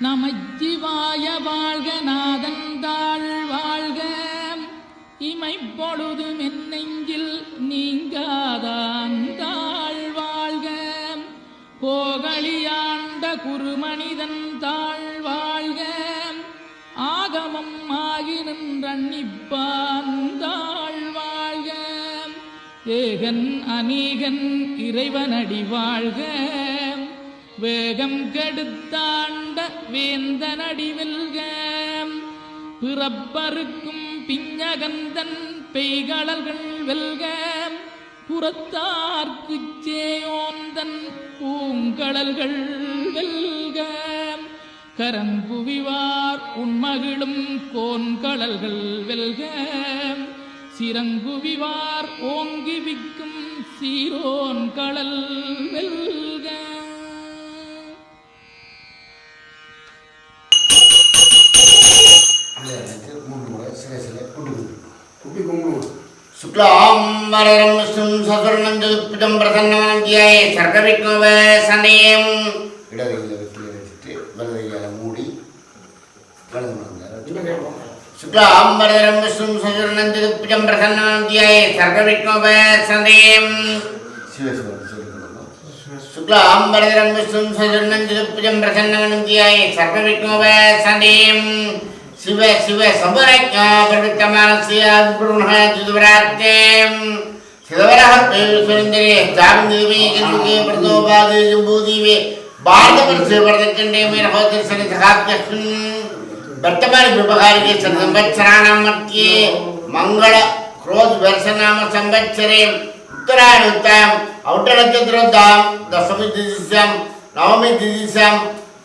நமச்சிவாய வாழ்க நாதந்தாள் வாழ்க இமைப்பொழுதும் என் நெஞ்சில் நீங்காதாந்தாள் வாழ்க கோகலியாண்ட குருமனிதன் தாழ் வாழ்க ஆகமம் ஆகி நின்றன்னிப்பாந்தாள் வாழ்க ஏகன் அநீகன் இறைவனடி வாழ்க வேகம் கெடுத்தாண்ட வேந்தனடி வெல்க பிறப்பருக்கும் பிஞ்சகந்தன் பெய்களல்கள் வெல்க புறத்தார்க்குச் சேயோந்தன் பூங்கடல்கள் வெல்க கரங்குவிவார் உண்மகிழும் கோன்கடல்கள் வெல்க சிறங்குவிவார் ஓங்கி விக்கும் சீரோன் கடல் வெல்க. शुक्लांबरधरं विष्णुं शशिवर्णं चतुर्भुजं प्रसन्नवदनं ध्याये सर्वविघ्नोपशान्तये शुक्लांबरधरं विष्णुं शशिवर्णं चतुर्भुजं प्रसन्नवदनं ध्याये सर्वविघ्नोपशान्तये शुक्लांबरधरं विष्णुं शशिवर्णं चतुर्भुजं प्रसन्नवदनं ध्याये सर्वविघ्नोपशान्तये शिव शिव सबरज्ञा प्रवृत्तमानस्य ब्रह्मजुदवरात्ते शिवरः देवसुंदरे तावदेवी केतुके प्रदोपादे जम्बूदीवे भारतवर्षे वर्धकण्डे मेन होते सने सखाप्यस्मिन् वर्तमान व्यवहारिके संवत्सराणां मध्ये मंगल क्रोध वर्षनाम संवत्सरे उत्तरायणोत्तरायण औट्टनक्षत्रोत्तरायण दशमी तिथिस्यां नवमी तिथिस्यां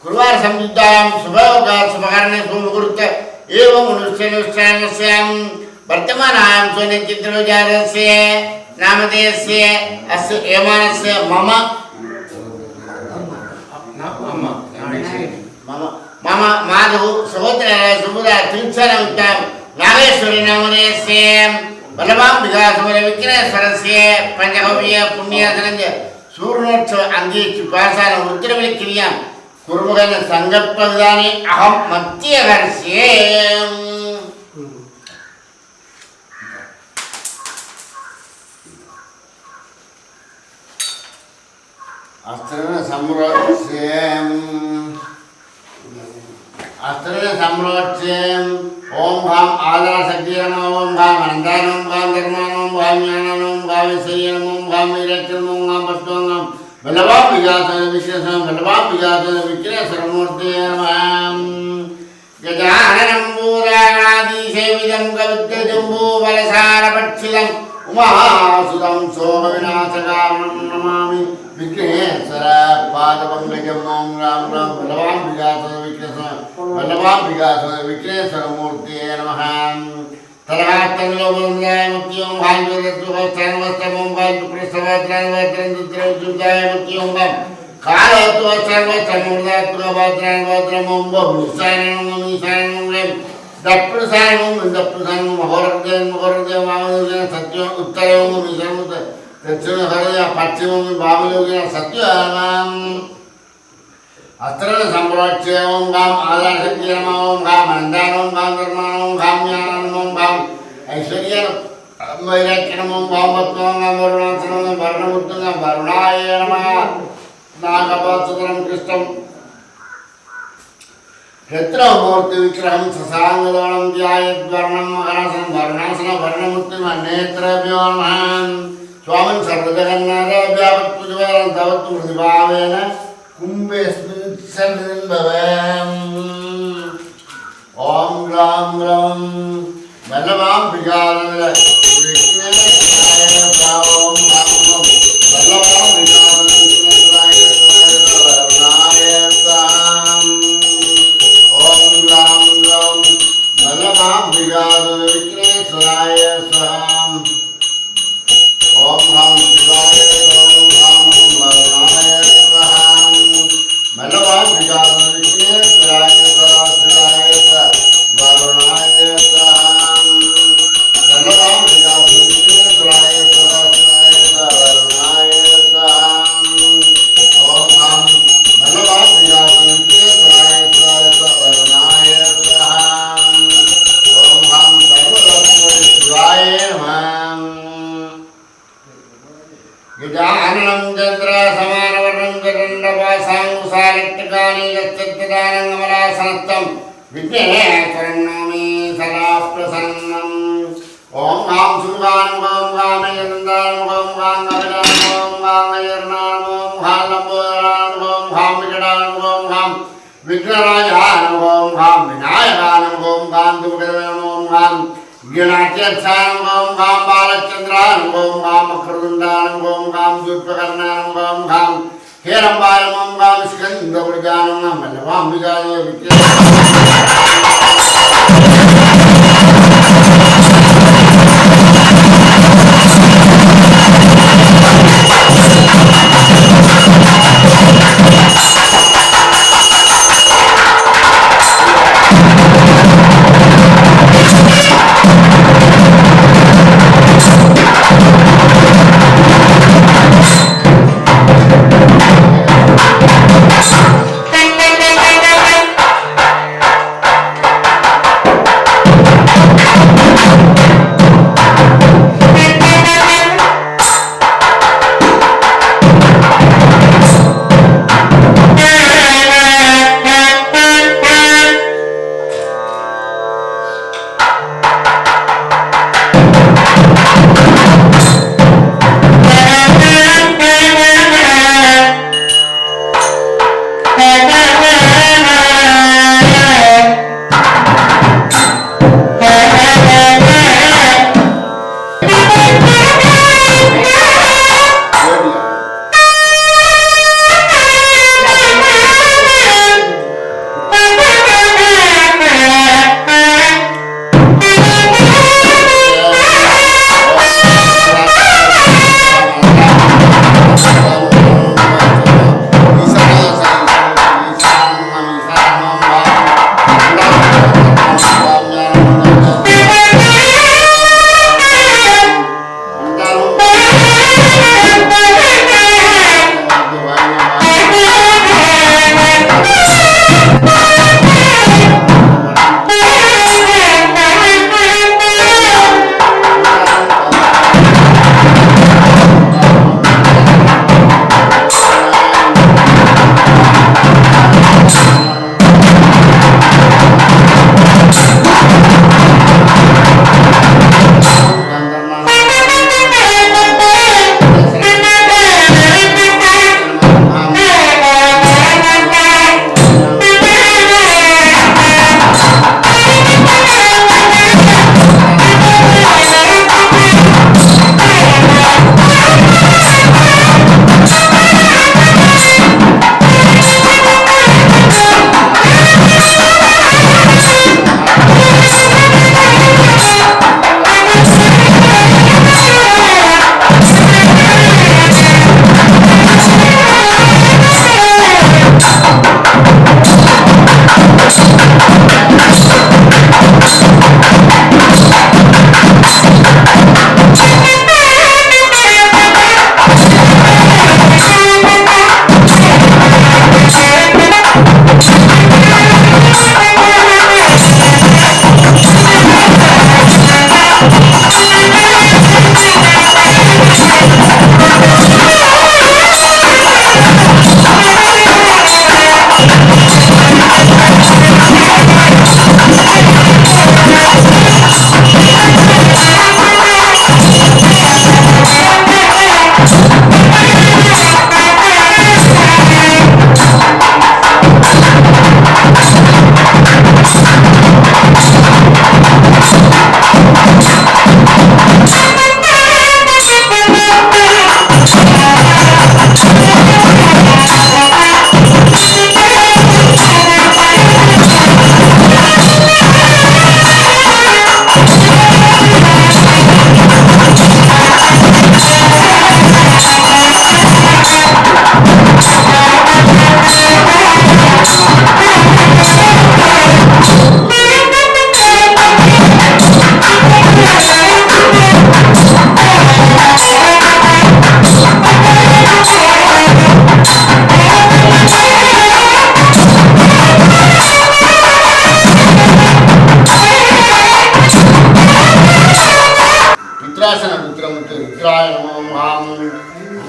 गुरुवार संयुक्तायां शुभयोगात् शुभकरणे शुभमुहूर्ते एवं अनुष्ठानस्यां वर्तमानायां सोनचित्रविचारस्य नामधेयस्य अस्य यमानस्य मम माधव सहोदर सुबुधा त्रिंशरं नागेश्वरी नामधेयस्य बलवाम्बिका विघ्नेश्वरस्य पंचगव्य पुण्यधनञ्जय सूर्णोत्सव अंगे पाषाण रुद्रबलिक्रियां कुर्मगन संकल्पविधाने अहं मध्यवर्षे अस्त्रन सम्रोच्यं ओम भाम आदर शक्ति नमः ओम भाम अनंतान ओम भाम धर्मान ओम भाम ज्ञानान ओम भाम ऐश्वर्य ओम भाम वीरचरण ओम भाम पट्टों बलवान विघासन विश्लेषण बलवान विघासन विघ्नेश्वर मूर्ति नमः गजाननं पूराणादिसेवितं कवित्तजम्बू बलसारपक्षितं उमासुतं शोभविनाशकारणं नमामि विघ्नेश्वर पादपङ्कजं ॐ राम राम बलवान विघासन विघ्नेश्वर मूर्ति नमः तरात्तनलोभंजाय मुक्तियों भाग्यवत्वस्तानवस्तमों भाग्यप्रसवत्रानवत्रंजुत्राय मुक्तियों कालत्वसर्वसमुदात्वभद्रानवत्रमों भूषायनं ईशानं दत्प्रसायनं दत्प्रसायनं महोरजन मामलोकेन सत्यं उत्तरं मिश्रमुत दक्षिणहरया पश्चिमं वामलोकेन सत्यं अस्त्रण सम्प्रोच्य ओम गाम आदाशक्ति नमः ओम गाम अनंतान ओम गाम धर्मान ओम गाम ज्ञानान ओम गाम ऐश्वर्य वैराग्यम ओम गाम पद्मं गाम वरुणाचलं वर्णमुत्तंग वरुणाय नमः नागपासुतरं कृष्णं क्षेत्रमूर्ति विग्रहं शशाङ्गदवनं ध्यायेद्वर्णं मकरासनं वर्णासनं वर्णमुत्तम नेत्रभ्यो नमः स्वामिन् सर्वजगन्नाथ व्यापत्पुजवरं तवत्तु प्रतिभावेन कुम्भेऽस्मिन् ओम ग्राम ग्राम बलवां विघासन विघ्नेश्वराय ओम बलवां विघासन विघ्नेश्वराय ओम ग्राम ग्राम बलवां विघासन विघ्नेश्वराय ओम हम शिवाय ओम हम वरुणाय बलवान विघासन विघ्नेश्वराय सदाशिवाय वरुणाय बलवान विघासन विघ्नेश्वराय समानं चन्द्र समानवर्णं चन्द्रभासाङ्कुशालट्टकानि यच्चत्तदानङ्गमलासनस्थं विघ्नेश्वरं नौमि सदा प्रसन्नम् ओम गां सुगानं ओम गामेयनन्दानं ओम गाङ्गविदानं ओम गाङ्गयर्णानं ओम गालम्बोदरानं ओम गां विकटानं ओम गां विघ्नराजानं ओम गां विनायकानं ओम गां दुर्गदनं ओम गां गणाध्यक्षानं ओम गां बालचन्द्रानं ओम गां मकरदुण्डानं ओम गां दूर्पकर्णानं ओम गां हेरम्बालं ओम गां स्कन्दपुरजानं ओम वल्लभाम्बिकाय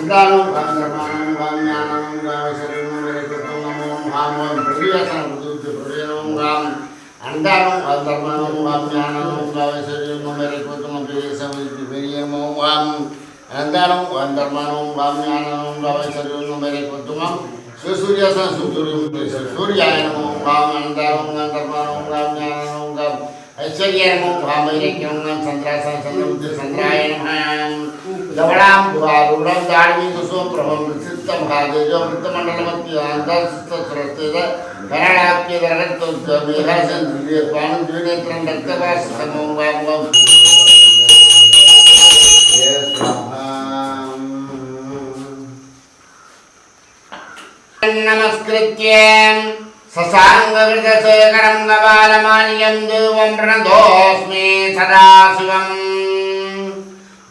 அந்தாலும் கந்தர்மானம் காமியானம் காமசரணும் விரைக்கட்டும் நமோம் காமோம் பிரதிவேசனம் புதுவித்து பிரதியனமும் காம் அந்தாலும் கந்தர்மானம் காமியானம் காமசரணும் விரைக்கட்டும் பிரதிவேசனம் பெரியமோம் காம் அந்தாலும் கந்தர்மானம் காமியானம் காமசரணும் விரைக்கட்டும் சூர்யாசனம் சூர்யாய நமோம் காம் அந்தாலும் கந்தர்மானம் காமியானம் காம் ஐஸ்வர்யமோம் காமரைக்கம் சந்திராசன சந்திரபுத்தி சந்திராயணம் ஜவடாம் புகாரூடம் தாழ்வி குசுமபிரபம் சித்த மகாதேஜோ விருத்தமண்டலமத்தி ஆந்தாஸ்திரஸ்திர கரணாக்கிய கரணத்தோத்த மேகாசன் திவ்யத்வானம் திவ்யநேத்திரம் ரக்தபாசமோம் காமம் நமஸ்கிருத்யம் சசாங்கவிருதசேகரம் கபாலமானியம் தேவம் பிரணதோஸ்மி சதாசிவம்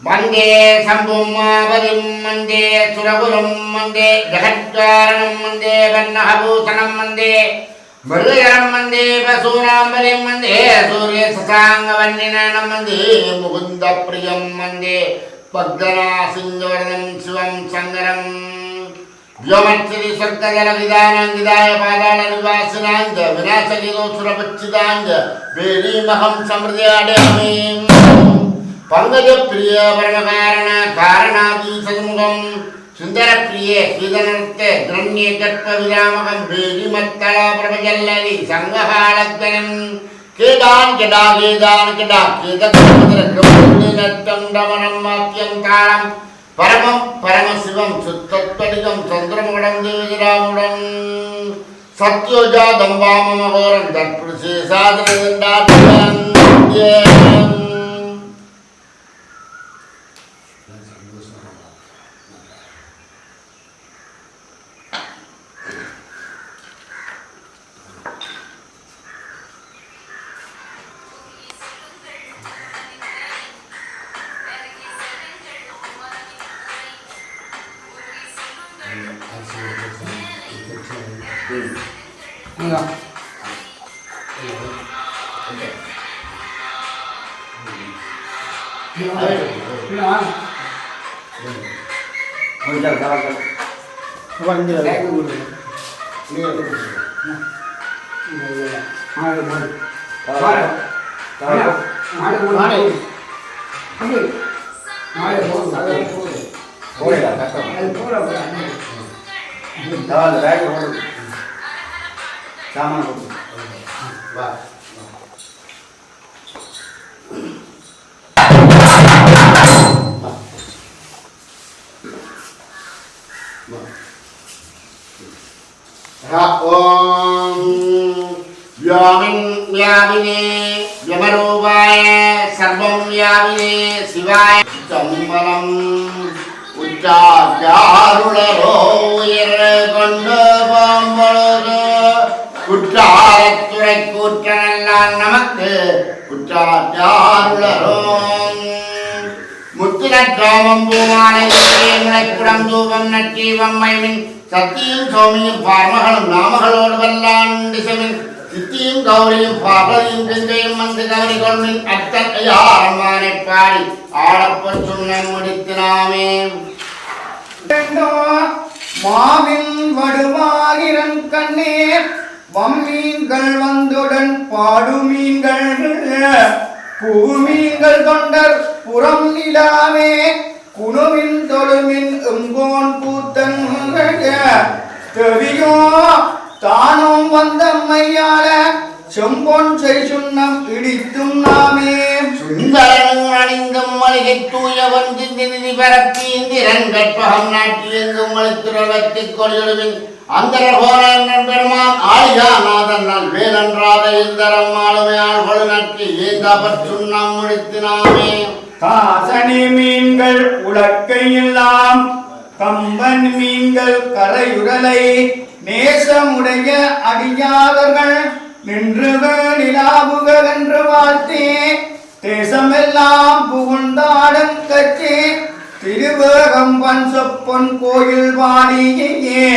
வந்தே சம்பும் மாபதிம் வந்தே சுரகுரும் வந்தே ஜகத்காரணம் வந்தே வர்ணபூஷணம் வந்தே மிருகரம் வந்தே பசூராம்பலிம் வந்தே சூரிய சசாங்க வன்னினம் வந்தே முகுந்த பிரியம் வந்தே பக்தநாசிங்கவரதம் சிவம் சங்கரம் व्योमच्चरी स्वर्गजल विदाय पादाल निवासिनांज विनाशलिनो सुरपच्चिदांज बेरीमहं समृद्ध्याडेमीं पंकज प्रिय परम कारणादि सद्मुखं सुंदर प्रिय श्रीधरनृत्य द्रण्य कट्प विरामकं बेरीमत्तला प्रभजल्लरि संगहालग्नं केदान केदा केदकमद्रक्रमनिलट्टं डमनं वाक्यं ताळं परमं परमशिवं सुत्तत्पदिकं चन्द्रमगडं देवजरामुडं सत्योजातं वाममघोरं तत्पुरुषे साधनदण्डात्मनं ओम व्यामिने व्यमरूपाय सर्वं व्यामिने शिवाय चम्बलं उच्चारुणरो கொண்டு பாம்பொழுது குற்றாலத்துறை கூற்றனெல்லாம் நமக்கு குற்றாருளரோ முத்திரக்காமம் பூமாலை முளைக்குடம் தூபம் நற்றீவம் மைமின் சத்தியும் சோமியும் பார்மகளும் நாமகளோடு வல்லாண்டிசமின் சித்தியும் கௌரியும் பார்வதியும் கங்கையும் வந்து கௌரி கொள்மின் அத்தன் ஐயாரம்மானை பாடி ஆடப்பன் சுண்ணம் முடித்தினாமே மாவின் வடுவாகிரன் கண்ணே வம்மீன்கள் வந்துடன் பாடுமீன்கள் பூமீன்கள் தொண்டர் புறம் நிலாமே குணுவின் தொழுமின் எங்கோன் பூத்தன் தெவியோ தானும் வந்த மையால செம்பொன் செய் சுண்ணம் இடித்தும் நாமே சுந்தரனும் அணிந்தும் மளிகை தூயவன் சிந்தி பரப்பி இந்திரன் கற்பகம் நாட்டி எங்கும் மளித்துறவத்திக் கொள்ளுவின் அந்தரகோரன் பெருமான் ஆழியாநாதன் நல் வேலன்றாத இந்தரம் ஆளுமையாள் கொழு நட்டி ஏந்தாபற் சுண்ணம் முடித்தினாமே காசனி மீன்கள் உலக்கையெல்லாம் கம்பன் மீன்கள் கரையுடலை நேசமுடைய அடியாதர்கள் நின்று நிலாவுகள் என்று வாழ்த்தே தேசமெல்லாம் புகுந்தாடும் கட்சி திருவேகம் பஞ்சப்பொன் கோயில் வாணியே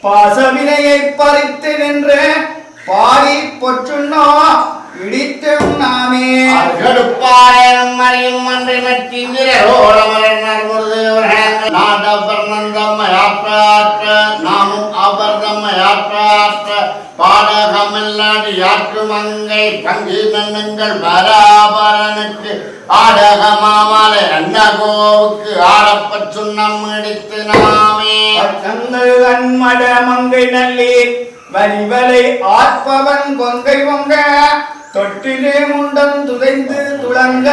பாசவினையை பறித்து நின்று பாடி பொற்றுண்ணோ இடித்தும் நாமே கடுப்பாளையம் மறையும் மன்றை மற்றிரோடமரன் நாடபர்ணன் எங்கள் பராபரனுக்கு ஆடக மாமலை அன்னகோவுக்கு ஆடப்பச் சுண்ணம் எடுத்து நாமே தங்கள் அன்மட மங்கை நல்லீர் வலிவலை ஆற்பவன் கொங்கை பொங்க தொட்டிலே முண்டன் துதைந்து துளங்க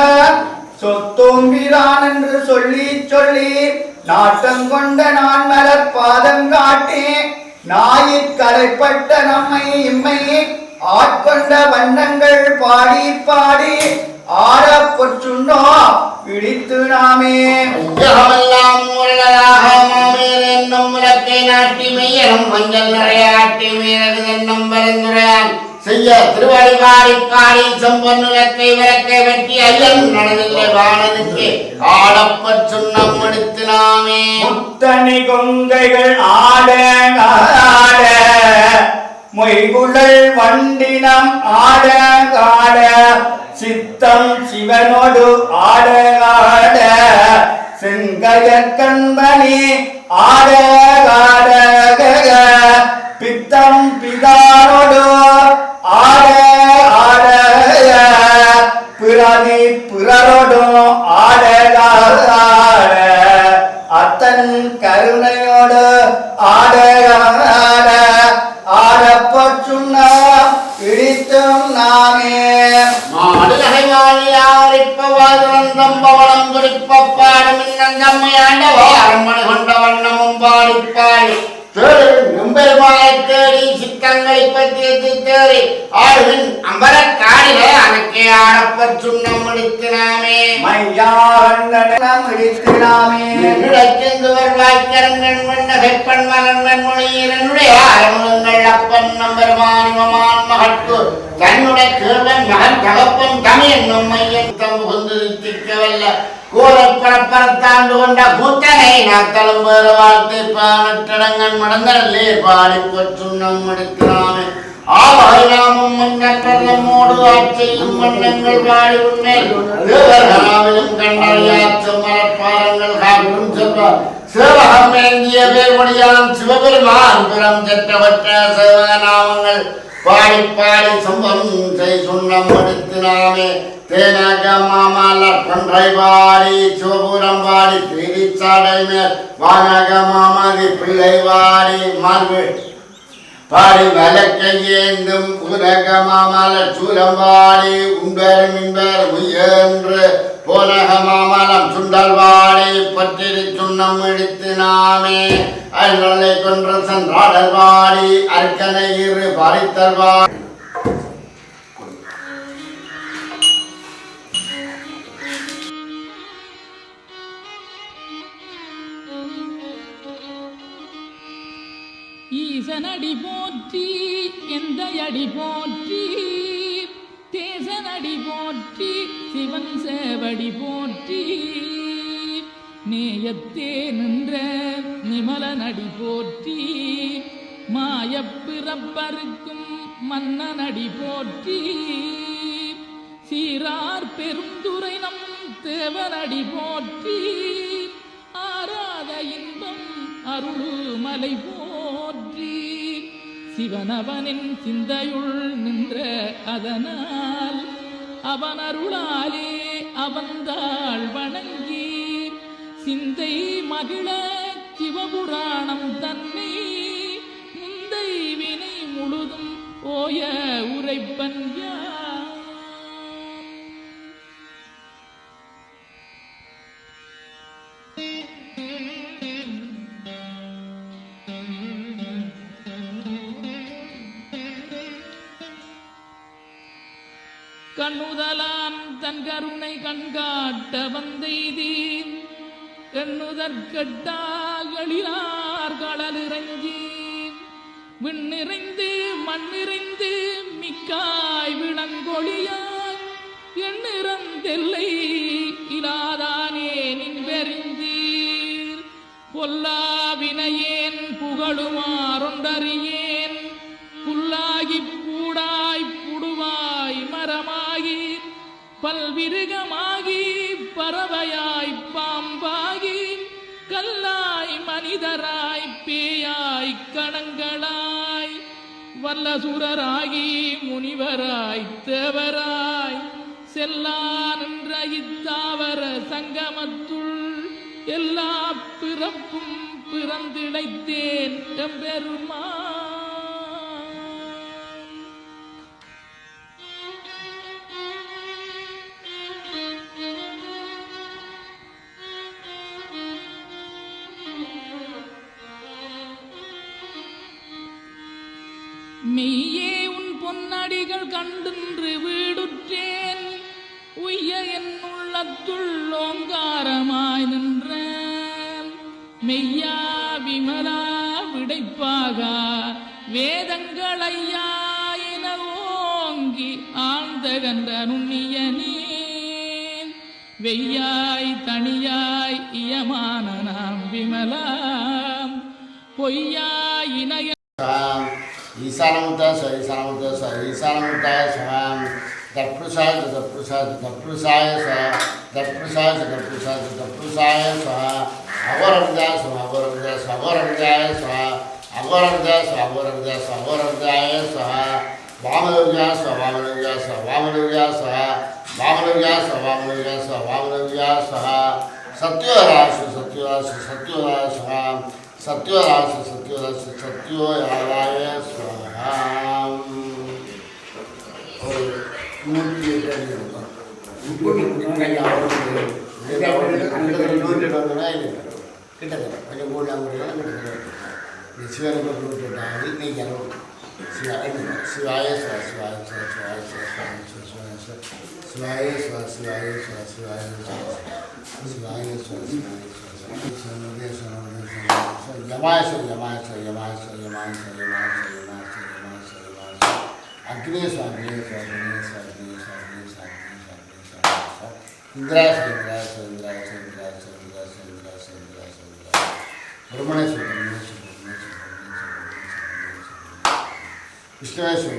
சொத்தோம்பிரான் என்று சொல்லி சொல்லி நாட்டம் கொண்ட நான் மலர் பாதம் காட்டி நாயிற்கரைப்பட்ட நம்மை இம்மை ஆட்கொண்ட வண்ணங்கள் பாடி பாடி ஆடப்பொற்றுண்டோ இடித்து நாமே உலகமெல்லாம் உள்ளதாக மாமேல் என்னும் விளக்கை நாட்டி மெய்யனும் மஞ்சள் நிறையாட்டி மீனது என்னும் பரிந்துரையான் செய்ய திருவடிவாடி பாடி செம்பொன் விளக்கை வெட்டி ஐயன் நடனில்லை வாணனுக்கு ஆடப்பச் சுண்ணம் எடுத்து நாமே முத்தனி கொங்கைகள் ஆட ஆட மொய்குழல் வண்டினம் ஆட ஆட சித்தம் சிவனோடு ஆட ஆட செங்கயற்கண்பனி ஆட ஆட பித்தம் பிதானோடு ஆட ஆட பிறவி பிறரோடு ஆட ஆட அத்தன் கருணையோடு ஆட ஆட ஆடப்பொற்றுண்ண இடித்தும் நாமே மாடுகை வாழியாரிப்பவாதம் பவனம் குறிப்ப பாடும் இன்னந்தம்மை ஆண்டவா அரண்மனை கொண்ட வண்ணமும் பாடிப்பாடி நம்பெருமானை தேடி சித்தங்களை பற்றி தேடி ஆடுவின் அம்பரக் காடிலே அனக்கே ஆடப்பச் சுண்ணம் எடுத்து நாமே மையாரண்டம் இடித்து நாமே நிலச்செந்து வருவாய்க்கரங்கன் வண்ணகைப்பன் மலன் மொழியில் என்னுடைய ஆரமுகங்கள் அப்பன் நம்பெருமான் மமான் மகட்கு தன்னுடைய கேள்வன் மகன் தகப்பன் தமிழ் என்னும் மையன் தம் புகுந்து திக்கவல்ல கூறப்பரத்தாண்டு கொண்ட கூத்தனை நாத்தலும் வேறு வார்த்தை பானட்டடங்கன் மடங்கல்லே பாடிப்பச் சுண்ணம் எடுக்கிறாமே ஆவாயிராமும் மன்னற்றமோடு ஆட்சியும் மன்னங்கள் பாடி உண்மை தேவராவிலும் கண்டறியாற்றும் மலர்பாரங்கள் காக்கும் செல்வார் சிவகம் வேண்டிய வேல்மொழியாம் சிவபெருமான் புறம் செற்றவற்ற சிவநாமங்கள் பாடி பாடி சம்பம் செய் சுண்ணம் எடுத்து நாமே தேனாக மாமலர் கொன்றை பாடி சிவபுரம் பாடி திரிச்சாடை மேல் வானக மாமதி பிள்ளை பாடி மார்பு பாடி வழக்கை ஏந்தும் உலக மாமலர் சூலம் பாடி உண்பெரும் இன்பர் உயன்று போனக மாமலம் சுண்டல் பாடி பற்றிரி சுண்ணம் எடுத்து நாமே அயல்களை கொன்ற சென்றாடல் பாடி அர்க்கனை இரு பறித்தல் பாடி ஈசனடி போற்றி எந்த அடி போற்றி தேசனடி போற்றி சிவன் சேவடி போற்றி நேயத்தே நின்ற நிமலனடி போற்றி மாயப்பிறப்பருக்கும் மன்னனடி போற்றி சீரார் பெருந்துரை நம் தேவனடி போற்றி ஆராத இன்பம் அருளுமலை போற்றி சிவனவனின் சிந்தையுள் நின்ற அதனால் அவன் அருளாலே அவந்தாள் வணங்கி சிந்தை மகிழ சிவபுராணம் தன்னை முந்தை வினை முழுதும் ஓய உரைப்பன் கண்ணுதலான் தன் கருணை கண்காட்ட வந்தெய்தீன் எண்ணுதற்கட்டாகளிலார் களலிறங்கி விண்ணிறைந்து மண்ணிறைந்து மிக்காய் விளங்கொழியான் எண்ணிறந்தெல்லை இலாதானே நின்பெறிந்தீர் பொல்லா வினையேன் புகழுமாறொன்றறியேன் புல்லாகிப் பூடாய் புடுவாய் மரமாகி பல்விருகமாகி பறவையாய் பாம்பாகி கல்லாய் மனிதராய் பேயாய் கணங்களாய் வல்லசுரராகி முனிவராய் தேவராய் செல்லா நின்ற இத்தாவர சங்கமத்துள் எல்லா பிறப்பும் பிறந்திழைத்தேன் எம்பெருமா. மெய்யே உன் பொன்னடிகள் கண்டின்று வீடுற்றேன் உய்ய என் உள்ளத்துள் ஓங்காரமாய் நின்ற மெய்யா விமலா விடைப்பாக வேதங்களையா என ஓங்கி ஆழ்ந்த கன்ற நுண்ணியனே வெய்யாய் தனியாய் இயமான நாம் விமலா பொய்யாய் இணைய ईशानमुद्राय स्वाहा ईशानमुद्राय स्वाहा तत्पुरुषाय तत्पुरुषाय स्वाहा तत्पुरुषाय तत्पुरुषाय स्वाहा अघोरविद्याय स्वाहा अघोरविद्याय स्वाहा अघोरविद्याय स्वाहा वामदेव्याय स्वाहा वामदेव्याय स्वाहा सत्योराय स्वाहा सत्योराय स्वाहा शिवाय यमाय अग्नि इंद्राय ब्रह्मणेश्वर विष्णुवेश्वर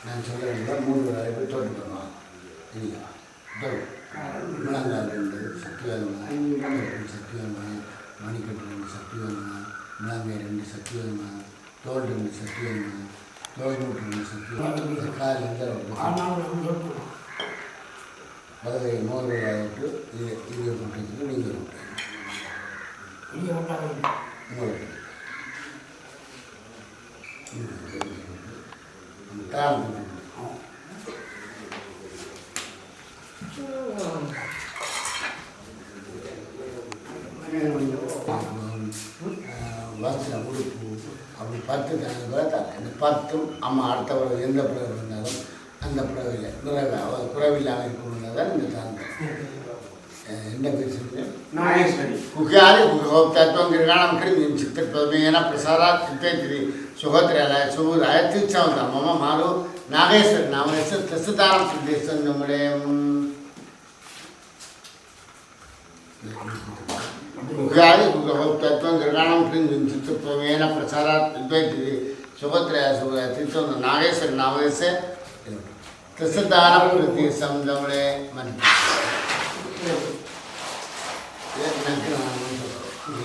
நான் சொல்கிறேன் 3 பேர் தோற்றுமா இல்லையா முழங்கால் 2 சக்திவேல்மா மணிக்கட்டு 2 சக்திவேல்மா முழங்காய் 2 சக்திவேல்மா தோல் 2 சக்திவேல்மா தோல் மூட்டு 2 சக்திவேல்மா கால் பதவி மோதிர விட்டு இங்கே போட்டு நீங்கள் உங்களுக்கு வஸ்திரம் உடுப்பு அப்படி 10 தனக்கு இந்த 10 அம்மா அடுத்த பிறகு எந்த பிறகு இருந்தாலும் அந்த பிறவியில் பிறவில்லாமல் இருக்கணும்னா தான் இந்த தாந்தம் என்ன பேர் சொல்லுங்கள் குக்கியாதி தத்துவம் கிரகாணம் கிருமி சித்திரத்வமேன பிரசாராத் சித்தேத்திரி சுகத்திரலாய சுபூராய தீட்சவந்தம் மம மாறு நாகேஸ்வரி நாமேஸ்வர் பிரசுதாரம் சித்தேஸ்வரன் நம்முடைய குக்கியாதி தத்துவம் கிரகாணம் கிருமி சித்திரத்வமேன பிரசாராத் சித்தேத்திரி சுகத்திரய சுபூராய தீட்சவந்தம் நாகேஸ்வரி நாமேஸ்வர் பிரசுதாரம் பிரதீசம் நம்முடைய மணி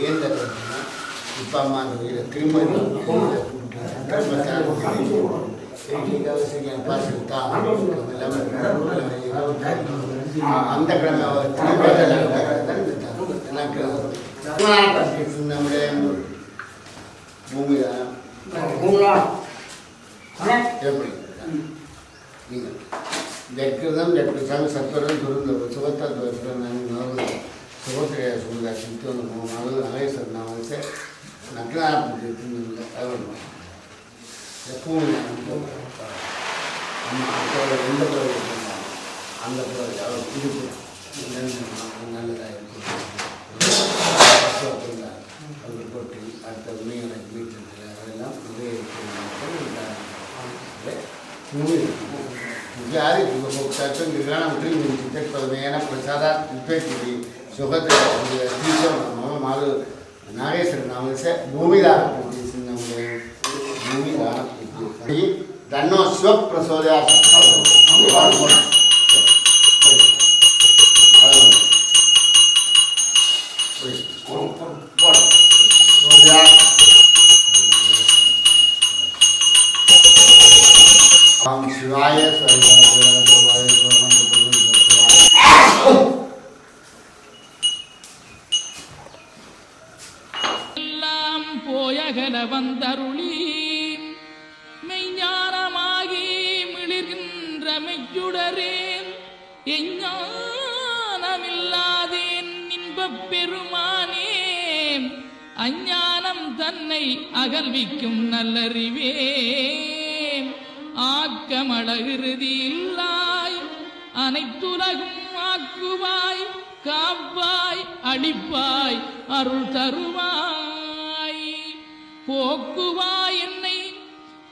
ஏன் தருவதுன்னா இப்போ அம்மா அந்த வீட்டில் திரும்ப அந்த கிழமை நம்முடைய பூமி எப்படி நீங்கள் வெற்றிதம் வெற்றிசாமி சத்வரம் துருந்த சுகத்தத்துவ சுகத்திரைய சுகதா சித்தம் நகேஸ்வரன் நான் வந்து நக்கலாப்பட்டி எப்பவும் எந்த பிறகு அந்த பிறகு அவர் திருப்பி நல்லதாக இருக்கும் அது போட்டு அடுத்த உண்மையான வீட்டில் அதெல்லாம் ಯಾರು ಗ್ರಹಣ ಪ್ರಸಾದ ಉಪಯೋಗಿಸಿ ಸುಖದ ಮಾಡು ನಾಗೇಶ್ವರ ನಾವು ಭೂಮಿದಾನ ನಮಗೆ ಭೂಮಿದಾನ ಧನೋ ಸ್ವಪ್ರಸೋದ शिवाय எல்லாம் போயகல வந்தருளி மெய்ஞானமாகி மிளிர்கின்ற மெய்யுடரே எஞ்ஞானமில்லாதேன் இன்பப் பெருமானே அஞ்ஞானம் தன்னை அகல்விக்கும் நல்லறிவே ஆக்கமழகிருதி இல்லாய் அனைத்துலகும் ஆக்குவாய் காப்பாய் அடிப்பாய் அருள் தருவாய் போக்குவாய் என்னை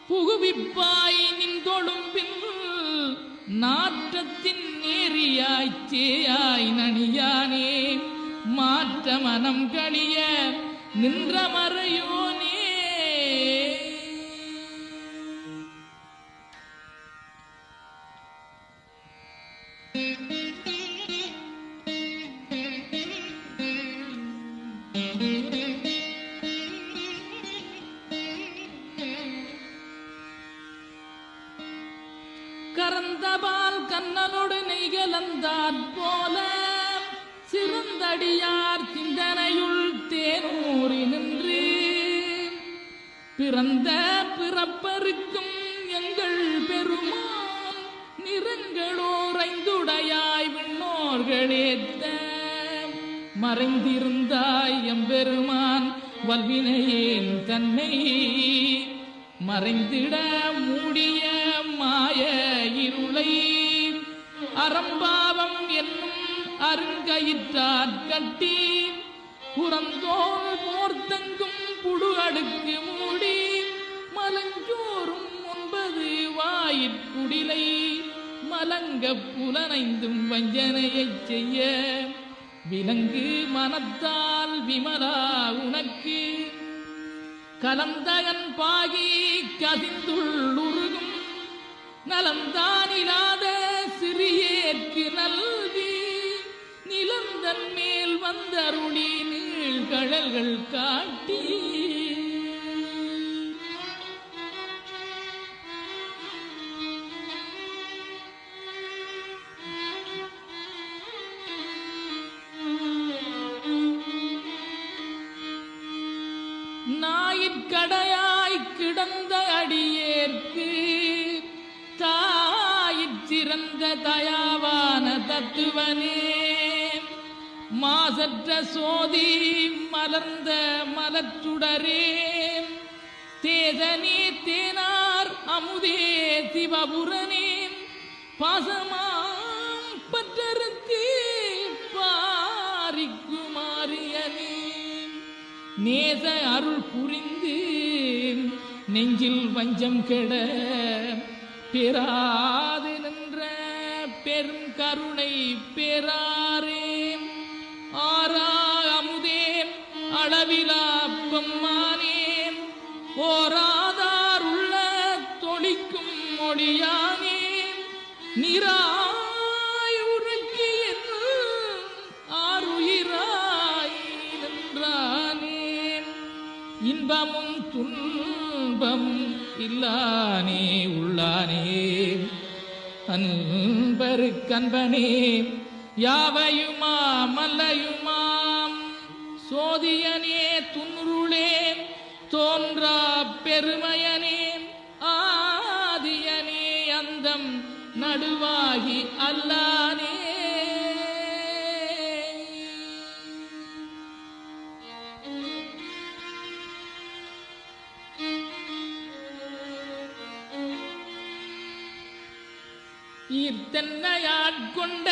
புகுவிப்பாய் நின் தொழும்பில் நாற்றத்தின் நேரியாய் சேயாய் நனியானே மாற்ற மனம் கழிய நின்ற மறையோனே கரந்தபால் கண்ணனோடு நெய்கலந்தாற் போல சிறந்தடியார் சிந்தனையுள் தேனூறி நின்று பிறந்த பிறப்பருக்கும் எங்கள் பெருமான் நிறங்களோரைந்துடையாய் விண்ணோர்களேத்த மறைந்திருந்தாய் எம்பெருமான் வல்வினையேன் தன்னை மறைந்திட மூடிய மாய இருளை அறம்பாவம் என்னும் அருங்கயிற்றாற் கட்டி புறந்தோல் போர்த்தங்கும் புடு அடுக்கு மூடி மலஞ்சோறும் 9 வாயிற்குடிலை மலங்க புலனைந்தும் வஞ்சனையைச் செய்ய விலங்கு மனத்தால் விமலா உனக்கு கலந்தகன் பாகி கதிந்துள்ளுருகும் நலம்தானிலாத சிறியேற்கு நல்கி நிலந்தன் மேல் வந்தருளி நீழ்கழல்கள் காட்டி நாயிற்கடையாய் கிடந்த அடியேற்கு தாயிற் சிறந்த தயாவான தத்துவனே மாசற்ற சோதி மலர்ந்த மலச்சுடரே தேதனே தேனார் அமுதே சிவபுரனே பாசமாம் பற்றருக்கு பாரிக்குமாரியனே நேச அருள் புரிந்து நெஞ்சில் வஞ்சம் கெட பெறாது நின்ற பெரும் கருணை பெறாரே ஆரா அமுதே அளவிலா பெம்மானே ஓராதார் உள்ள தொழிக்கும் மொழியானே நிராய் உருக்கி ஆறுயிராய் நின்றானே இன்பமும் துன்பம் இல்லானே உள்ளானே அன்பருக்கன்பனே யாவையுமா மல்லையுமாம் சோதியனே துன்ருளே தோன்றா பெருமையனே ஆதியனே அந்தம் நடுவாகி அல்லானே ஈர்த்தன்னையாட்கொண்ட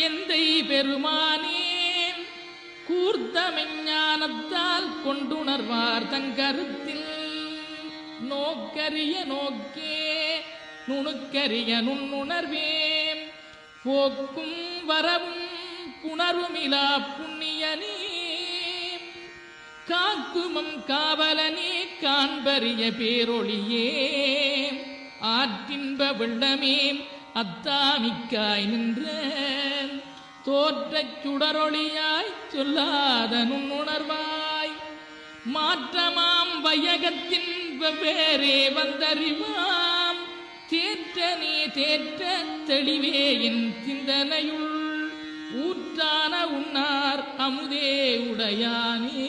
எந்தை பெருமானே கூ கூர்த்தமெஞ்ஞானத்தால் கொண்டுணர்வார் தங்கருத்தில் நோக்கரிய நோக்கே நுணுக்கரிய நுண்ணுணர்வே போக்கும் வரவும் புணருமிலா புண்ணியனே காக்குமம் காவலனே காண்பரிய பேரொளியே ஆற்றின்ப வெள்ளமே அத்தாமிக்காய் நின்ற தோற்றச் சுடரொளியாய் சொல்லாத நுண்ணுணர்வாய் மாற்றமாம் வையகத்தின் வெவ்வேறே வந்தறிவாம் தேற்றனே தேற்ற தெளிவே என் சிந்தனையுள் ஊற்றான உன்னார் அமுதே உடையானே.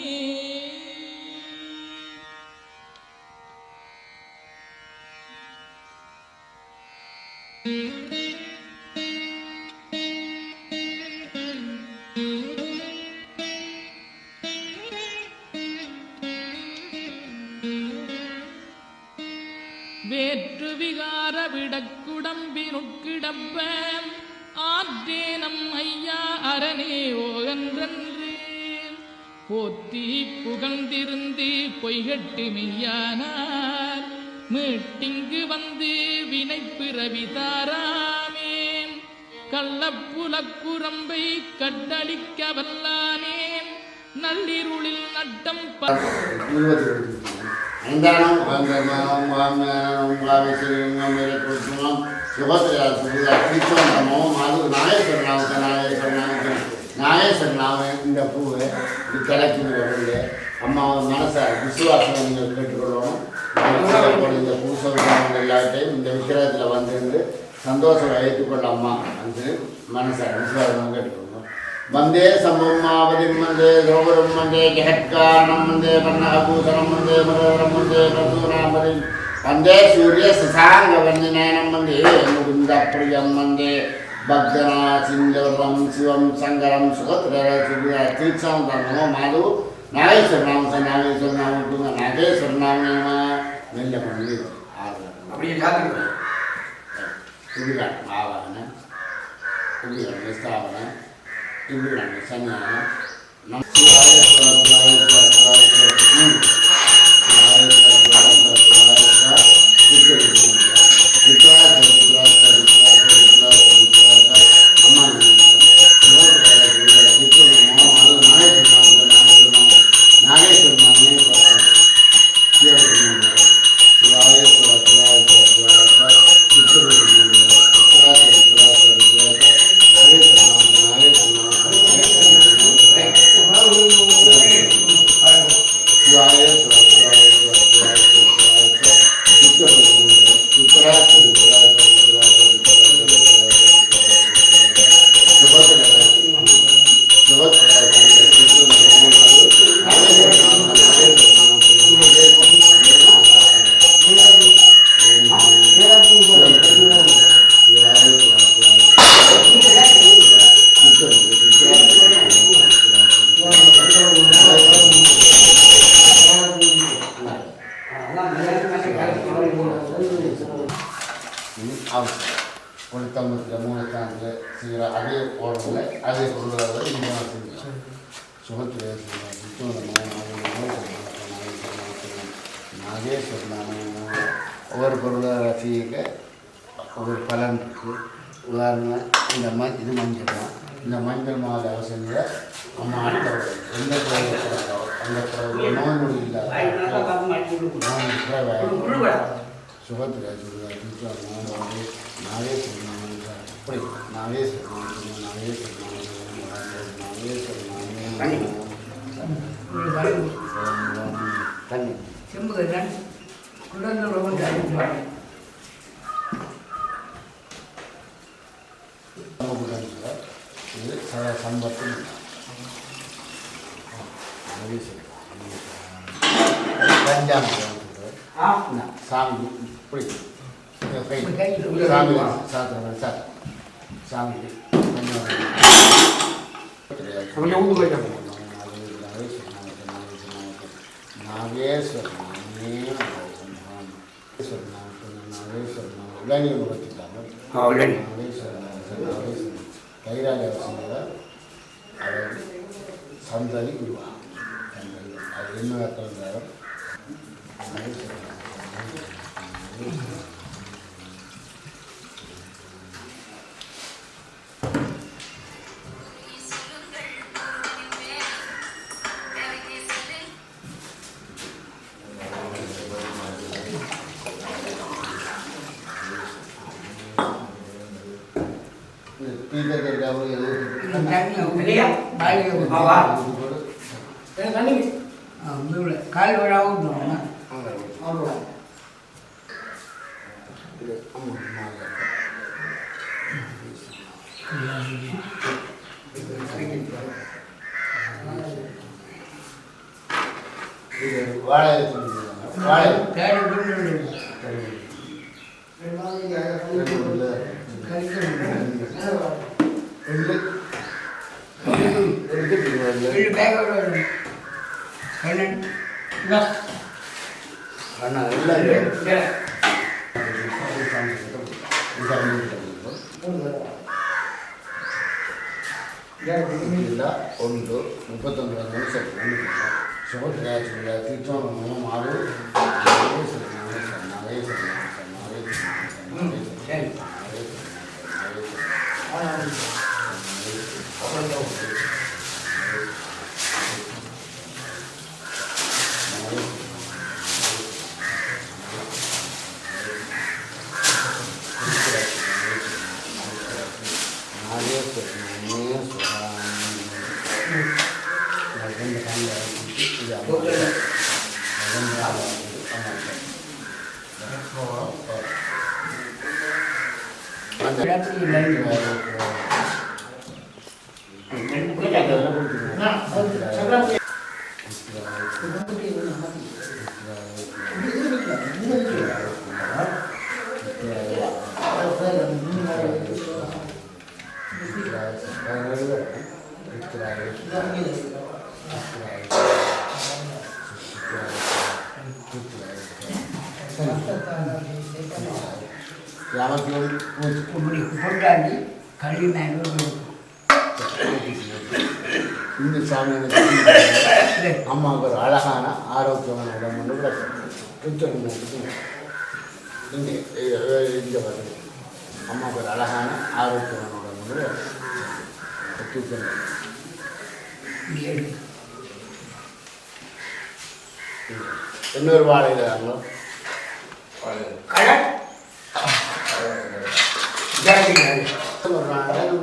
வேற்று விகார விடக்குடம்பினுட்கிடப்ப ஆற்றேனம் ஐயா அரணேயோ என்றன்று போற்றி புகழ்ந்திருந்து பொய்கட்டு மெய்யானார் மீட்டிங்கு வந்து வினை பிறவி தாராமே கள்ளப்புலக்குரம்பை கட்டளிக்க வல்லானே நள்ளிருளில் நட்டம் அந்தானம் அந்தர்மானம் வாமியானம் வாவிசிரியம் கொடுக்கணும் சுபத்திரம் அது நாகேஸ்வரனாக இந்த பூவை இது கிடைக்கும் வரல அம்மா மனசை விசுவாசம் நீங்கள் கேட்டுக்கொள்ளணும். இந்த பூ சௌகரியங்கள் எல்லாத்தையும் இந்த விக்கிரகத்தில் வந்து சந்தோஷம் ஏற்றுக்கொள்ள அம்மா வந்து மனசை விசுவாசம் கேட்டுக்கொள்ளணும். வந்தே சம்பவமாவதிம் வந்தே கோபுரம் வந்தே ஜெகத்காரணம் வந்தே பன்னகபூஷணம் வந்தே மரோரம் வந்தே பிரசூராமதி வந்தே சூரிய சசாங்க வந்தனம் வந்தே முகுந்த பிரியம் வந்தே பக்தனா சிந்தவரம் சிவம் சங்கரம் சுகத்திர சுபிர தீட்சம் தர்மோ மாது நாகேஸ்வரநாம நாகேஸ்வரநாம நாகேஸ்வரநாம நெல்ல பண்ணி அப்படியே சுபிகான் ஆவாகன சுபிகான் ஸ்தாபன இப்படி சன்னியானம் அதே போடுறதுல அதே பொருளாதார சுகத்திலே நாகேஸ்வரனான ஒவ்வொரு பொருளாதார ஒவ்வொரு பலன் இருக்குது. உதாரணம் இந்த இது மஞ்சள் தான். இந்த மஞ்சள் மாலை அவசியங்களை அம்மா எந்த குறைவோ அந்த குறைவு நோய் நொடி இல்லாத சுகத்தில் அப்படி தண்ணி இது சம்பத்து பஞ்சாங்க சாமி இப்படி சாமி சாத்திரம் சார் சாமி சந்ததி உருவா அது என்ன இருந்தாலும் கால் விழாவும் வாழை ಒಂದು 31 ನಿಮಿಷ ತೀರ್ಥವನ್ನು ಮಾಡು இந்த சாமி அம்மாவுக்கு ஒரு அழகான ஆரோக்கியமான இடம் ஒன்று இந்த வருது அம்மாவுக்கு ஒரு அழகான ஆரோக்கியமான இடம் ஒன்று இன்னொரு வாழையில் தாங்களோ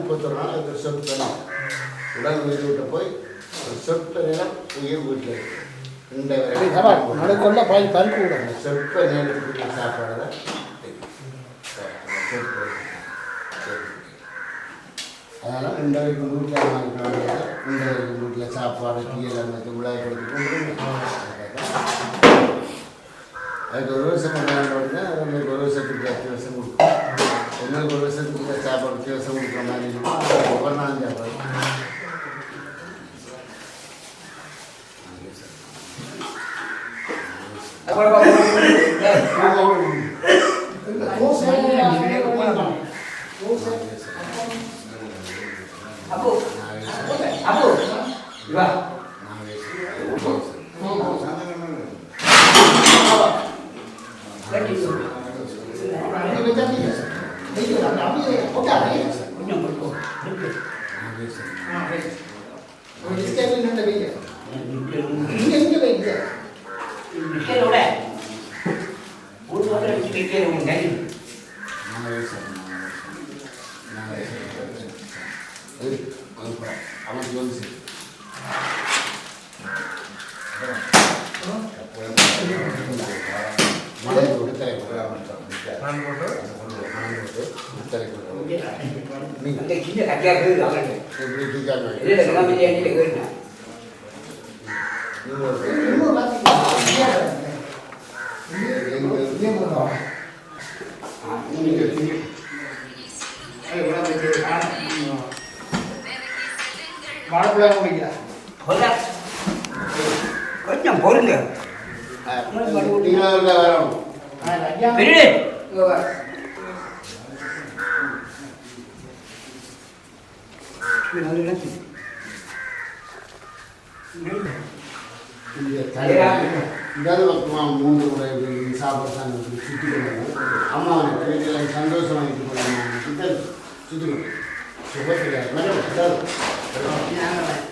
31 நாள் அது சொத்து உடல் உயிர் விட்டு போய் சொற்ப நேரம் உயிர் வீட்டில் இந்த நடக்கொள்ள பாய் பருப்பு விடுங்க சொற்ப நேரத்துக்கு சாப்பாடு அதனால் இன்றைக்கு வீட்டில் இன்றைக்கு வீட்டில் சாப்பாடு கீழே விளையாடுறதுக்கு அதுக்கு ஒரு வருஷம் கொண்டாடுறோம்னா உங்களுக்கு ஒரு வருஷத்துக்கு 10 வருஷம் கொடுக்கும் எங்களுக்கு ஒரு வருஷத்துக்கு சாப்பாடு 10 வருஷம் கொடுக்குற மாதிரி இருக்கும் ஒவ்வொரு நாளும் சாப்பாடு கொஞ்சம் பொருங்க இந்த பக்கமாக 3 முறை சாப்பிட்றாங்க சுற்றி கொள்ளணும் அம்மா வீட்டில் சந்தோஷமாக இது பண்ணணும் சுற்றி சுபத்திரியாக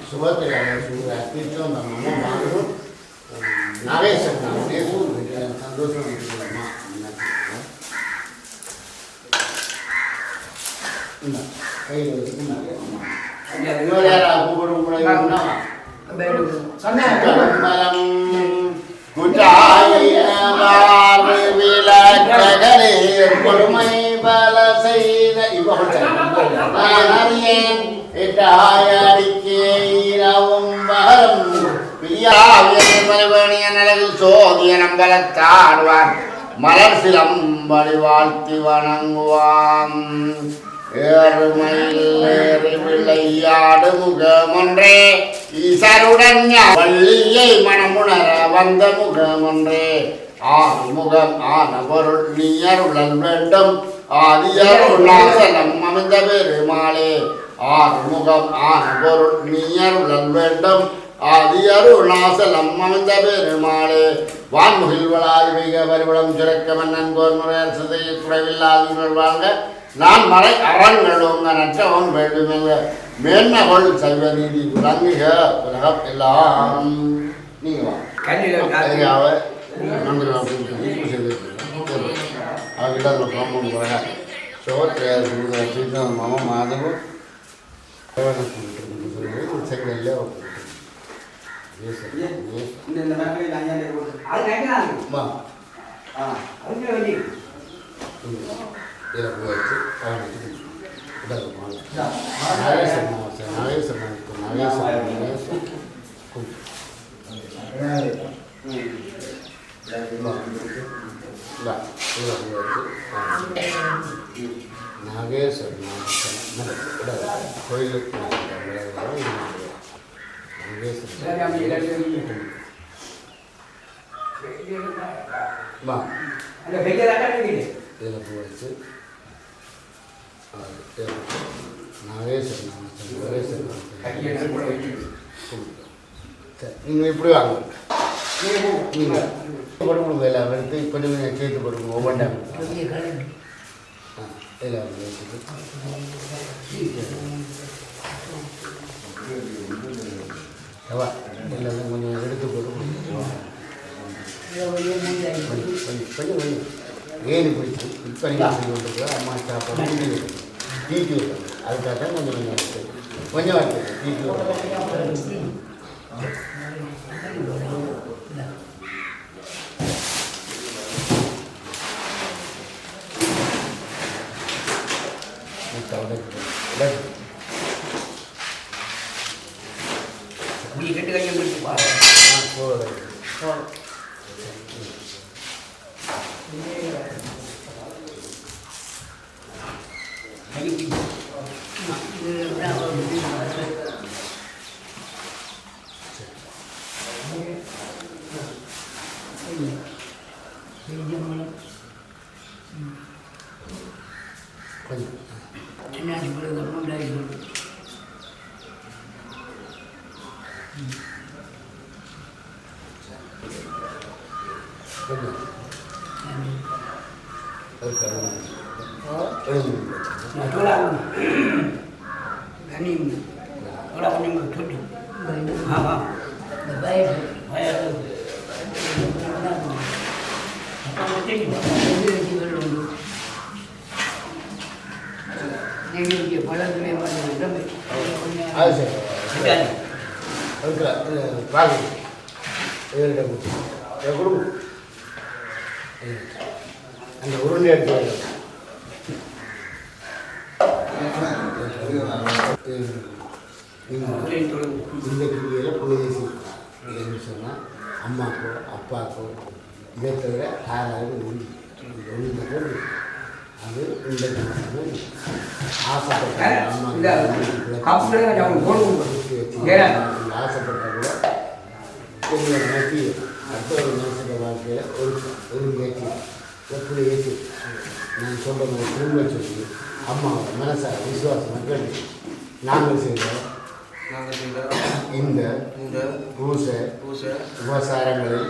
சுபத்திரியாக தீர்த்தம் அந்த அம்மா வாங்கணும் நகேசன் சந்தோஷமாக இது பண்ணலாமா கையில் வச்சு யாராவது கூப்பிடும் கூட கொடுமை பல செய்த சோதிய நம்பலத்தாடுவான் மலர் சிலம்படி வாழ்த்தி வணங்குவான் ஏறுமையில் ஏறி விளையாடு முகமொன்றே ஈசருடன் வள்ளியை மனமுணர வந்த முகமொன்றே ஆறுமுகம் ஆன பொருள் நீயருளல் வேண்டும் ஆதியருளாசலம் அமைந்த பெருமாளே ஆறுமுகம் ஆன பொருள் நீயருளல் வேண்டும் ஆதியருளாசலம் அமைந்த பெருமாளே வான்முகில் வளாது மிக பரிபலம் சுரக்க மன்னன் கோர்முறையால் சிதையில் குறைவில்லாத வாழ்க நான் மறை அறங்கள் உங்க நற்றவன் வேண்டுமெங்க மேன்மகள் சைவ நீதி விளங்குக உலகம் எல்லாம் நீங்க மாமா மாதவும் செங்கல்ல நீங்கள் இப்படி வாங்க கொடுங்க எல்லாம் எடுத்து இப்போ நீங்கள் சேர்த்து கொடுங்க ஒவ்வொன்றாம் எல்லாம் எல்லாமே கொஞ்சம் எடுத்து போட்டு கொஞ்சம் ஏனி பிடிச்சி இப்போ நீங்கள் சொல்லி கொண்டு அம்மா சாப்பாடு டீட்டி வைக்கணும் அதுக்காக தான் கொஞ்சம் கொஞ்சம் எடுத்து கொஞ்சம் வைக்கிறது டீட்டி வைக்கணும் அந்த உருண்டை எடுத்து இந்த கிரியில் புனிதேசி என்று சொன்னால் அம்மாக்கோ அப்பாக்கோ இதை தவிர யாராவது ஒன்று போது அது இந்த ஆசைப்பட்ட ஆசைப்பட்ட கூட உங்களை நோக்கி அடுத்த ஒரு மனுஷங்க வாழ்க்கையில் ஒரு ஏற்றி எப்படி ஏற்றி நான் சொல்கிற மாதிரி திரும்ப சொல்லி அம்மாவை மனசை விசுவாசம் மக்கள் நாங்கள் செய்கிறோம் இந்த பூசை உபசாரங்களில்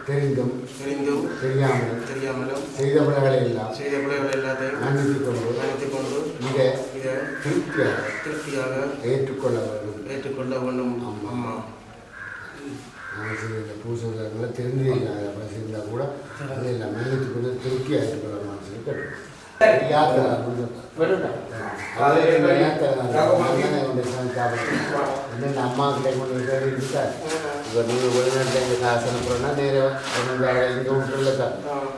தெரிந்தும் தெரியாமலும் செய்த பிள்ளைகளை எல்லாம் மன்னித்துக் கொண்டு இதை திருப்தியாக ஏற்றுக்கொள்ள வேண்டும் அம்மா. இந்த பூசை தெரிஞ்சு செய்தால் கூட அதையெல்லாம் மன்னித்துக் கொண்டு திருப்தியாக ஏற்றுக்கொள்ளணும்னு சொல்லி கேட்டோம். அம்மா கிட்ட கொண்டு இருக்காரு. இப்போ நீங்கள் வெளிநாட்டில் எங்கள் காசு அனுப்புகிறோன்னா நேராக இங்கே விட்டுருல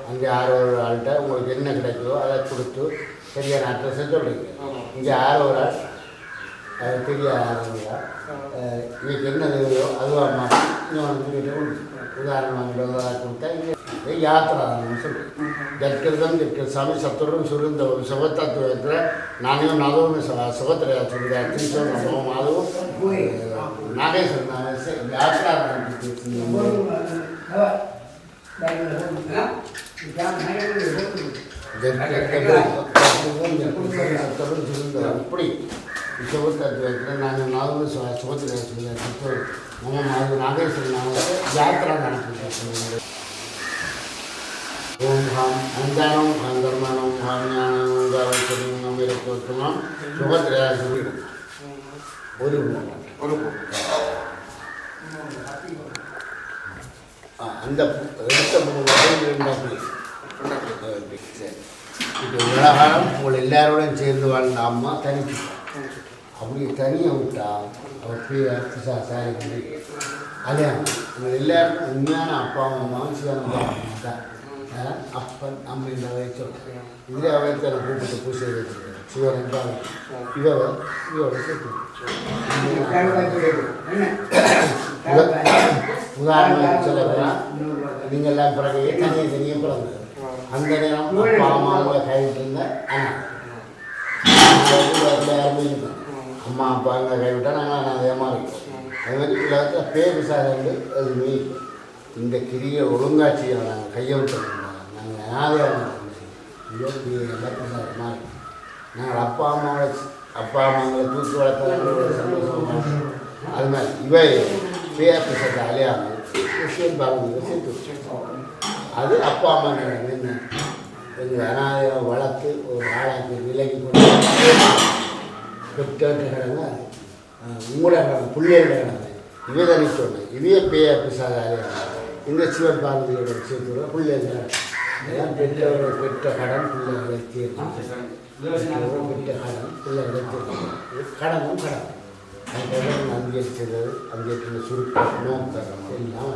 அங்கே யாரோ ஒரு ஆள்கிட்ட உங்களுக்கு என்ன கிடைக்குதோ அதை கொடுத்து சரியான அட்ரஸை சொல்கிறீங்க. இங்கே யாரோ ஒரு ஆள் அது தெரியாத இன்னைக்கு என்ன தேவையோ அதுவும் அம்மா இன்னும் உதாரணமாக கொடுத்தா இங்கே யாத்திரான்னு சொல்லி ஜட்கிருதம் சாமி சத்துரம் சுருந்த சுகத்தத்துவத்தில் நானும் அதுவும் சுகத்திரையா சொல்லுறேன் திருச்சோம் நம்ம அதுவும் நாகேஸ்வரன் யாத்திரா சத்துரம் சுருந்த இப்படி சுகத்தத்துவத்தில் நாங்கள் நானும் சுகத்திரையா சொல்லுறேன் திருச்சோம் நம்ம அது நாகேஸ்வரன் யாத்திரா நடத்தி ஓம் ஹாம் அந்தானம் அந்தர்மானம் ஹாமியானம் காவல்துறையும் இருக்கோத்துமாம் சுகத்திரையாசி ஒரு அந்த எடுத்த இப்போ உலகம் உங்களை எல்லாரோடையும் சேர்ந்து வாழ்ந்த அம்மா தனிச்சு அப்படி தனியை விட்டா அவர் சாரி அதே உங்கள் எல்லாருக்கும் உண்மையான அப்பா அம்மாவும் சிவன் தான் அப்பன் அம்மைன்ற வயசு இதில் அவயத்தை கூப்பிட்டு பூசை வச்சுருக்கேன் சிவன் என்றால் இவோட சேர்த்து உதாரணம் சொல்ல நீங்கள்லாம் பிறகு தனியாக பிறந்தது அந்த நேரம் அப்பா அம்மாவை கைவிட்டு இருந்த யாருமே அம்மா அப்பா அங்கே கைவிட்டால் நாங்கள் ஏமாறிப்போம். அது மாதிரி உலகத்தில் பேர் விசாரித்து அது மெய் இந்த கிரியை ஒழுங்காட்சியை நாங்கள் கையை விட்டு நாங்கள் அனாதையாக மாறி நாங்கள் அப்பா அம்மாங்களை தூக்கி வளர்த்த சந்தோஷமாக அது மாதிரி இவை பேர் பிசத்தை அலையாமல் விஷயம் பாருங்க சேர்த்து அது அப்பா அம்மா என்ன கொஞ்சம் அனாதையாக வளர்த்து ஒரு ஆளாக்கி விலகி கொண்டு பெற்று கிடங்க உங்களோட பிள்ளைகள கிடங்க இவை தானே சொன்னேன் இவையே பேர் பிசாத அலையாக இந்த சிவன் பார்வதியோட விஷயத்தோட பிள்ளைகள் பெற்ற கடன் பிள்ளைகளை தீர்க்கும் பெற்ற கடன் பிள்ளைகளை தீர்க்கும் கடனும் கடன் அதுக்கப்புறம் அங்கேற்றது அங்கேற்ற சுருக்கம் நோக்கம் எல்லாம்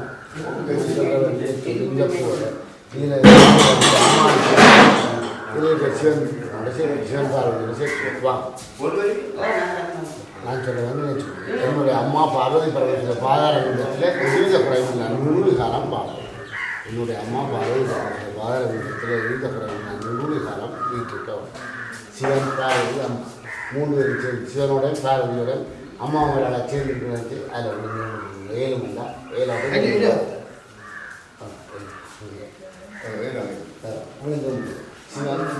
இந்த போல இதில் சிவன் பார்வதி நான் சொல்ல வந்து என்னுடைய அம்மா பார்வதி பர்வதத்தில் பாதாரவிந்தத்தில் எரிந்த குறைவில் நான் 100 காலம் பாடுறேன். என்னுடைய அம்மா பார்வதி பர்வதத்தில் பாதாரவிந்தத்தில் எரிந்த குறைவில் நான் 100 காலம் வீட்டிருக்கேன். சிவன் பார்வதி அம்மா 3 பேரும் சேர்ந்து சிவனுடைய பார்வதியுடன் அம்மாவங்களால் சேர்ந்துருக்கிறது. அதில் 7 இல்லை 7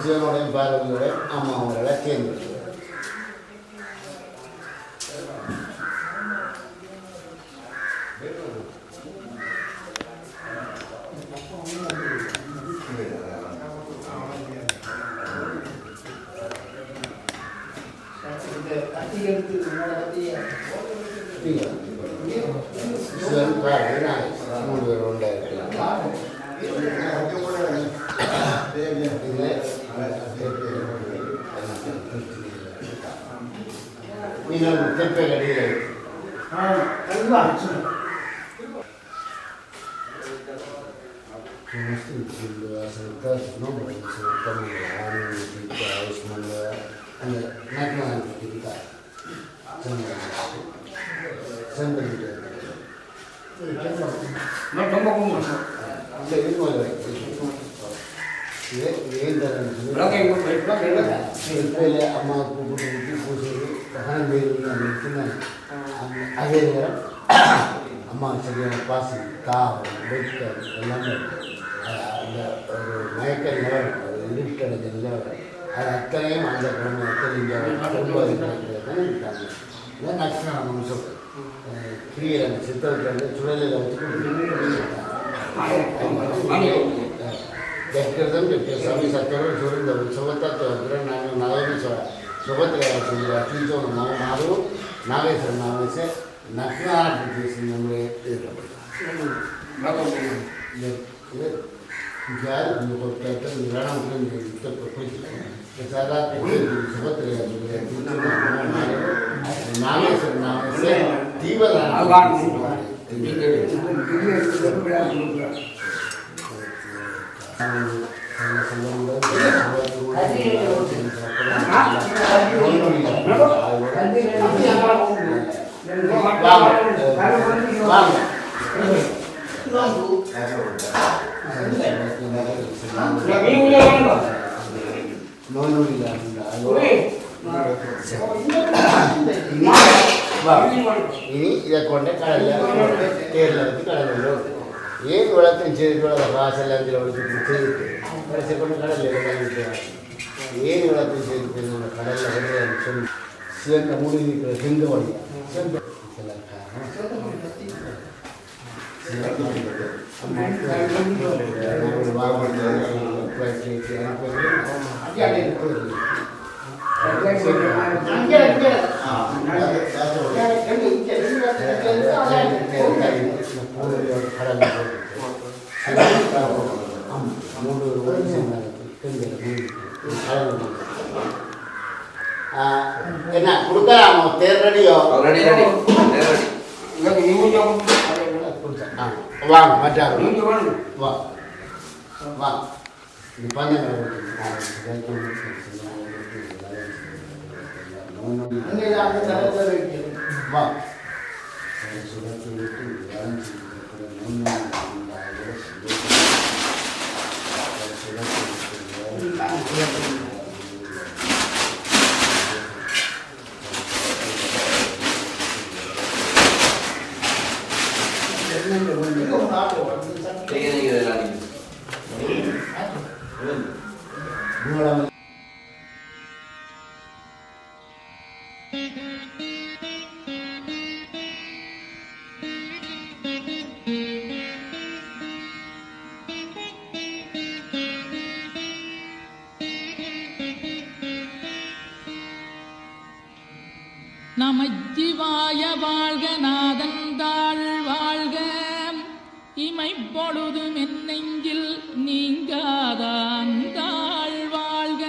சிவனுடைய பார்வதியுடன் அம்மாவங்களால் சேர்ந்து நீங்கள் திருப்பி கடையில் அம்மா கூப்பிட்டு பூசி அதே நேரம் அம்மா சரியான பாசி தாகம் வெட்கம் எல்லாமே அந்த ஒரு மயக்க நிலவரம் அது இருட்டடைஞ்ச நிலவரம் அது அத்தனையும் அந்த குழந்தை அத்தனை குடும்பம் இருக்காங்க. இதான் நட்சத்திரம் சொல்கிறேன் கிரியை சித்தவர்கள் சுழலில் வச்சு சாமி சத்தோடு சுருந்த சுகத்தை நாங்கள் நலவி சுகத்தில் சொல்லுவோம் மாறு நாகேஸ்வரன் நாகேச நக்னான பிரதேசம் நம்மளே யார் சுகத்தில் நாகேஸ்வரன் நாகேச இனி இதை கொண்டு கடலில் தேரில் வச்சு கடலில் ஏன் வளர்த்து செய்து வாசல் அஞ்சல் வளர்த்து செய்து கடைசி கொண்டு கடலில் ஏன் வளர்த்து செய்து கடலில் வந்து சொல்லி சேர்ந்த மூடி இருக்கிற செங்க வழியா என்ன கொடுக்கலாமோ தேர் ரெடியோ வாங்க மற்ற வா வா இது பஞ்சம் வா நமச்சிவாய வாழ்க நாதந்தாள் வாழ்க இமைப்பொழுதும் என் நெஞ்சில் நீங்காதாந்தாள் வாழ்க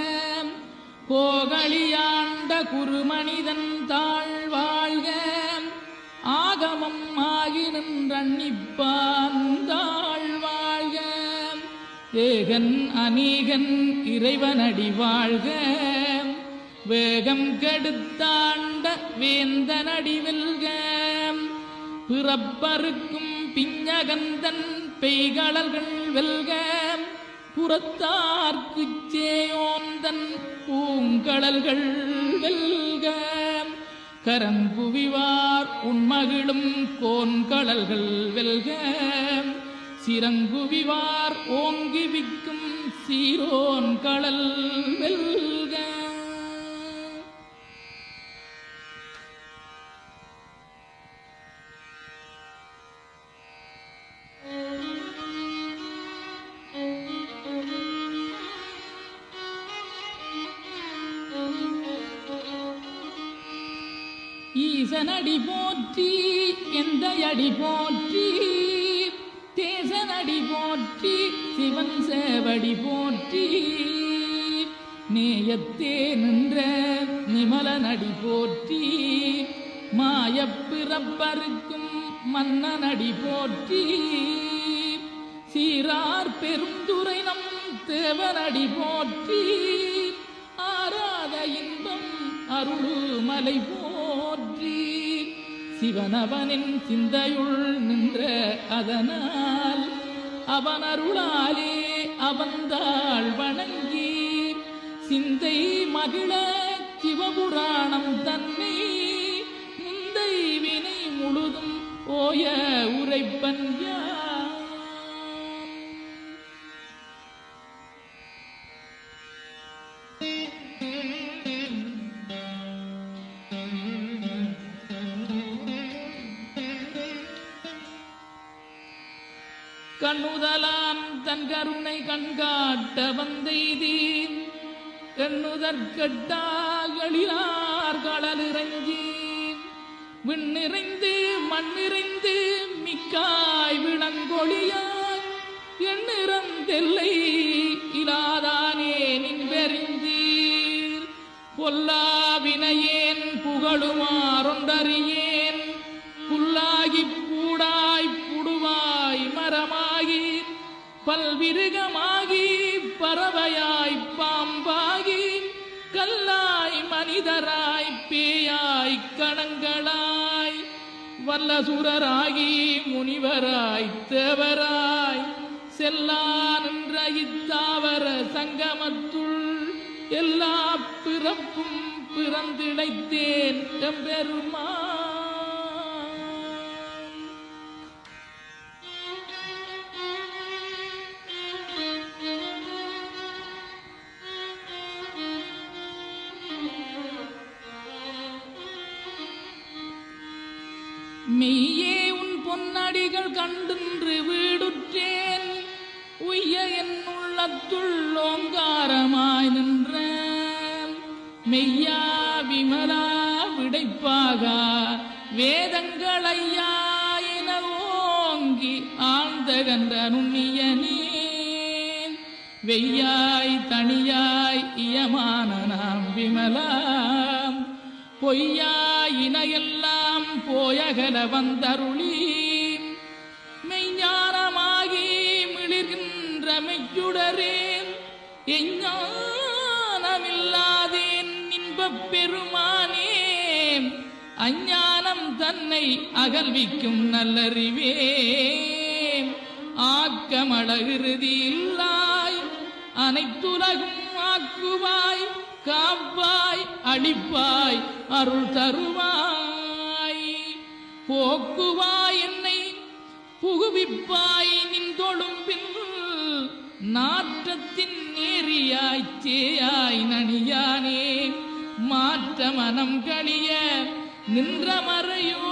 கோகலியாண்ட குருமனிதன் தாழ் வாழ்க ஆகமம் ஆகி நின்றன்னிப்பாந்தாள் வாழ்க ஏகன் அநீகன் இறைவனடி வாழ்க வேகம் கெடுத்தாண்ட வேந்தனடி வெல்க பிறப்பருக்கும் பிஞ்சகந்தன் பெய்களல்கள் வெல்க புறத்தார்க்குச் சேயோந்தன் பூங்கடல்கள் வெல்க கரங்குவிவார் உண்மகிழும் கோன்கடல்கள் வெல்க சிறங்குவிவார் ஓங்கி விக்கும் சீரோன் கடல் வெல்க ஈசனடி போற்றி எந்த அடி போற்றி தேசனடி போற்றி சிவன் சேவடி போற்றி நேயத்தே நின்ற நிமலனடி போற்றி மாயப்பிறப்பருக்கும் மன்னனடி போற்றி சீரார் பெருந்துரை நம் தேவனடி போற்றி ஆராத இன்பம் அருளு மலை போற்றி சிவனவனின் சிந்தையுள் நின்ற அதனால் அவன் அருளாலே அவன்தாள் வணங்கி சிந்தை மகிழ சிவபுராணம் தன்னை முந்தை வினை முழுதும் ஓய உரைப்பன் கண்ணுதலான் தன் கருணை கண்காட்ட வந்தெய்தி எண்ணுதற்கட்டாகளிலார் கடலிறங்கி விண்ணிறைந்து மண்ணிறைந்து மிக்காய் விளங்கொழியாய் எண்ணிறந்தெல்லை இலாதானே நின்பெறிந்தீர் பொல்லாவினையேன் புகழுமாறொன்றறியேன் புல்லாகி பூடாய் புடுவாய் மரமாகி பல்விருகமாகி பறவையாய் பாம்பாகி கல்லாய் மனிதராய் பேயாய் கணங்களாய் வல்லசுரராகி முனிவராய் தேவராய் செல்லா நின்ற இத்தாவர சங்கமத்துள் எல்லா பிறப்பும் பிறந்திழைத்தேன் எம்பெருமான். மெய்யே உன் பொன்னடிகள் கண்டின்று வீடுற்றேன் உய்ய என் உள்ளத்துள் ஓங்காரமாய் நின்ற மெய்யா விமலா விடைப்பாக வேதங்களையா என ஓங்கி ஆழ்ந்த கன்ற நுண்ணியனே வெய்யாய் தனியாய் இயமான நாம் விமலா பொய்யாயினையெல்லாம் போயகல வந்தருளி மெய்ஞானமாகி மிளிர்கின்ற மெய்ச்சுடரேன் எஞ்ஞானமில்லாதேன் இன்பப் பெருமானே அஞ்ஞானம் தன்னை அகல்விக்கும் நல்லறிவே ஆக்கமழகிருதி இல்லாய் அனைத்துலகும் ஆக்குவாய் காப்பாய் அடிப்பாய் அருள் தருவாய் போக்குவாய் என்னை புகுவிப்பாய் நின் தொழும்பில் நாற்றத்தின் நேரியாய் சேயாய் நனியானே மாற்ற மனம் கழிய நின்ற மறையோ